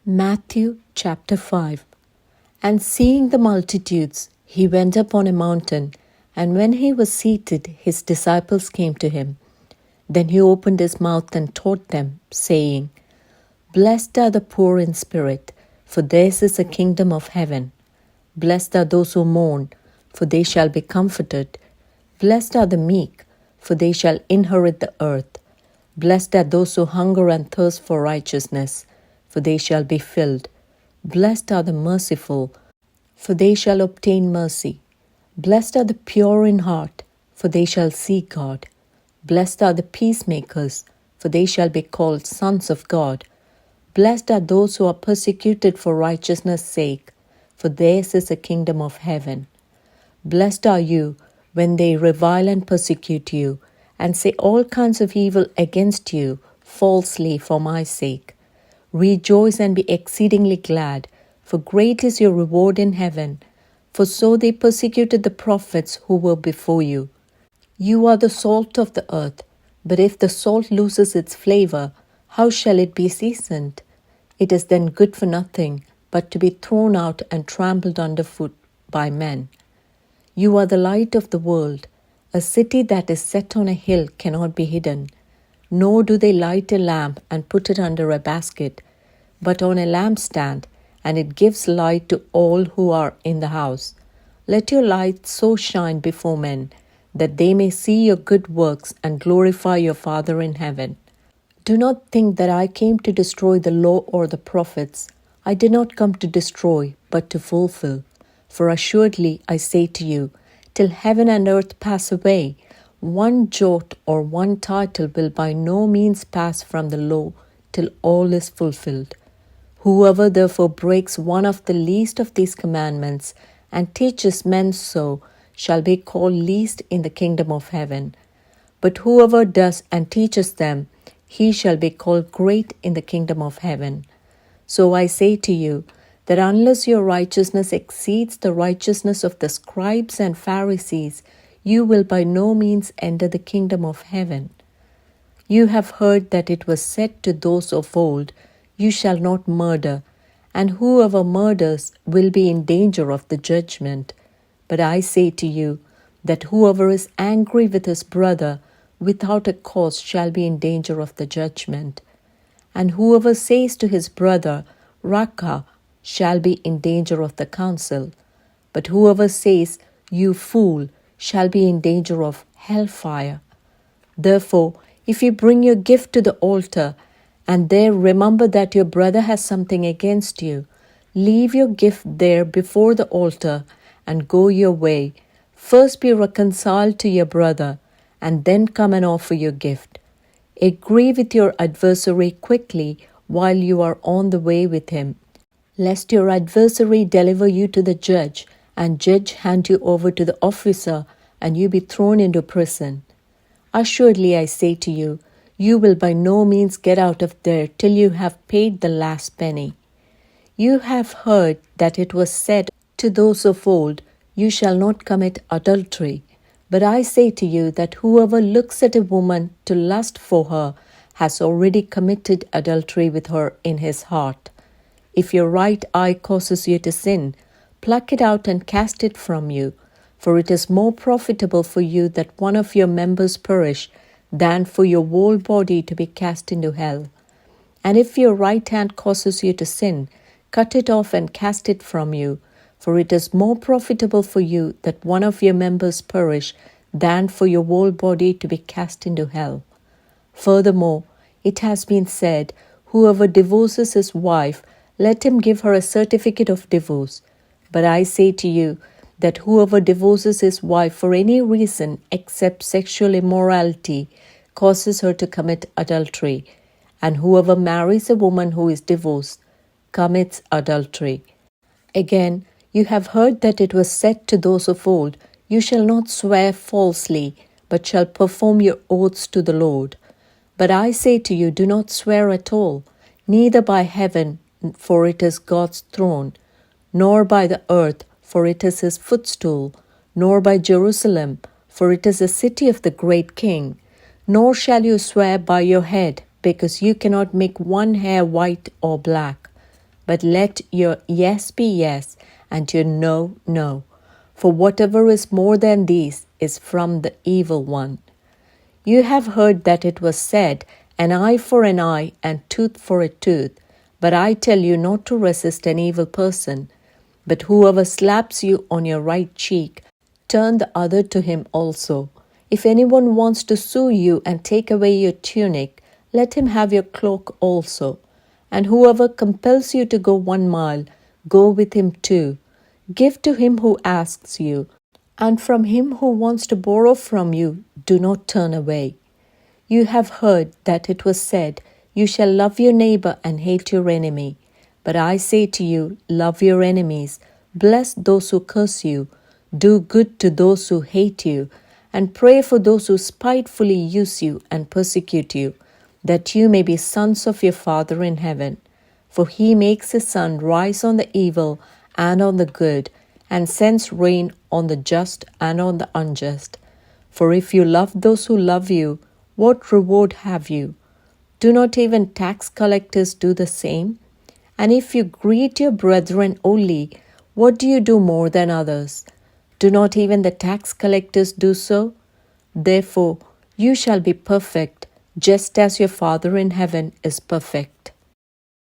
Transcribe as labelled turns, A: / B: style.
A: Matthew chapter 5. And seeing the multitudes, he went up on a mountain, and when he was seated, his disciples came to him. Then he opened his mouth and taught them, saying, Blessed are the poor in spirit, for theirs is the kingdom of heaven. Blessed are those who mourn, for they shall be comforted. Blessed are the meek, for they shall inherit the earth. Blessed are those who hunger and thirst for righteousness, for they shall be filled. Blessed are the merciful, for they shall obtain mercy. Blessed are the pure in heart, for they shall see God. Blessed are the peacemakers, for they shall be called sons of God. Blessed are those who are persecuted for righteousness' sake, for theirs is the kingdom of heaven. Blessed are you when they revile and persecute you, and say all kinds of evil against you falsely for my sake. Rejoice and be exceedingly glad, for great is your reward in heaven. For so they persecuted the prophets who were before you. You are the salt of the earth, but if the salt loses its flavor, how shall it be seasoned? It is then good for nothing, but to be thrown out and trampled underfoot by men. You are the light of the world. A city that is set on a hill cannot be hidden. Nor do they light a lamp and put it under a basket, but on a lampstand, and it gives light to all who are in the house. Let your light so shine before men, that they may see your good works and glorify your Father in heaven. Do not think that I came to destroy the law or the prophets. I did not come to destroy, but to fulfill. For assuredly I say to you, till heaven and earth pass away, one jot or one tittle will by no means pass from the law till all is fulfilled. Whoever therefore breaks one of the least of these commandments and teaches men so shall be called least in the kingdom of heaven. But whoever does and teaches them, he shall be called great in the kingdom of heaven. So I say to you, that unless your righteousness exceeds the righteousness of the scribes and Pharisees, you will by no means enter the kingdom of heaven. You have heard that it was said to those of old, You shall not murder, and whoever murders will be in danger of the judgment. But I say to you, that whoever is angry with his brother without a cause shall be in danger of the judgment. And whoever says to his brother, Raca, shall be in danger of the council. But whoever says, You fool, shall be in danger of hellfire. Therefore, if you bring your gift to the altar, and there remember that your brother has something against you, leave your gift there before the altar, and go your way. First be reconciled to your brother, and then come and offer your gift. Agree with your adversary quickly while you are on the way with him, lest your adversary deliver you to the judge, and judge hand you over to the officer, and you be thrown into prison. Assuredly I say to you, you will by no means get out of there till you have paid the last penny. You have heard that it was said to those of old, You shall not commit adultery. But I say to you that whoever looks at a woman to lust for her has already committed adultery with her in his heart. If your right eye causes you to sin, pluck it out and cast it from you, for it is more profitable for you that one of your members perish than for your whole body to be cast into hell. And if your right hand causes you to sin, cut it off and cast it from you, for it is more profitable for you that one of your members perish than for your whole body to be cast into hell. Furthermore, it has been said, Whoever divorces his wife, let him give her a certificate of divorce. But I say to you that whoever divorces his wife for any reason except sexual immorality causes her to commit adultery, and whoever marries a woman who is divorced commits adultery. Again, you have heard that it was said to those of old, You shall not swear falsely, but shall perform your oaths to the Lord. But I say to you, do not swear at all, neither by heaven, for it is God's throne, nor by the earth, for it is his footstool, nor by Jerusalem, for it is the city of the great King. Nor shall you swear by your head, because you cannot make one hair white or black. but let your yes be yes, and your no, no. For whatever is more than these is from the evil one. You have heard that it was said, an eye for an eye, and tooth for a tooth. But I tell you not to resist an evil person. But whoever slaps you on your right cheek, turn the other to him also. If anyone wants to sue you and take away your tunic, let him have your cloak also. And whoever compels you to go 1 mile, go with him 2. Give to him who asks you, and from him who wants to borrow from you, do not turn away. You have heard that it was said, you shall love your neighbor and hate your enemy. But I say to you, love your enemies, bless those who curse you, do good to those who hate you, and pray for those who spitefully use you and persecute you, that you may be sons of your Father in heaven. For he makes his sun rise on the evil and on the good, and sends rain on the just and on the unjust. For if you love those who love you, what reward have you? Do not even tax collectors do the same? And if you greet your brethren only, what do you do more than others? Do not even the tax collectors do so? Therefore, you shall be perfect, just as your Father in heaven is perfect.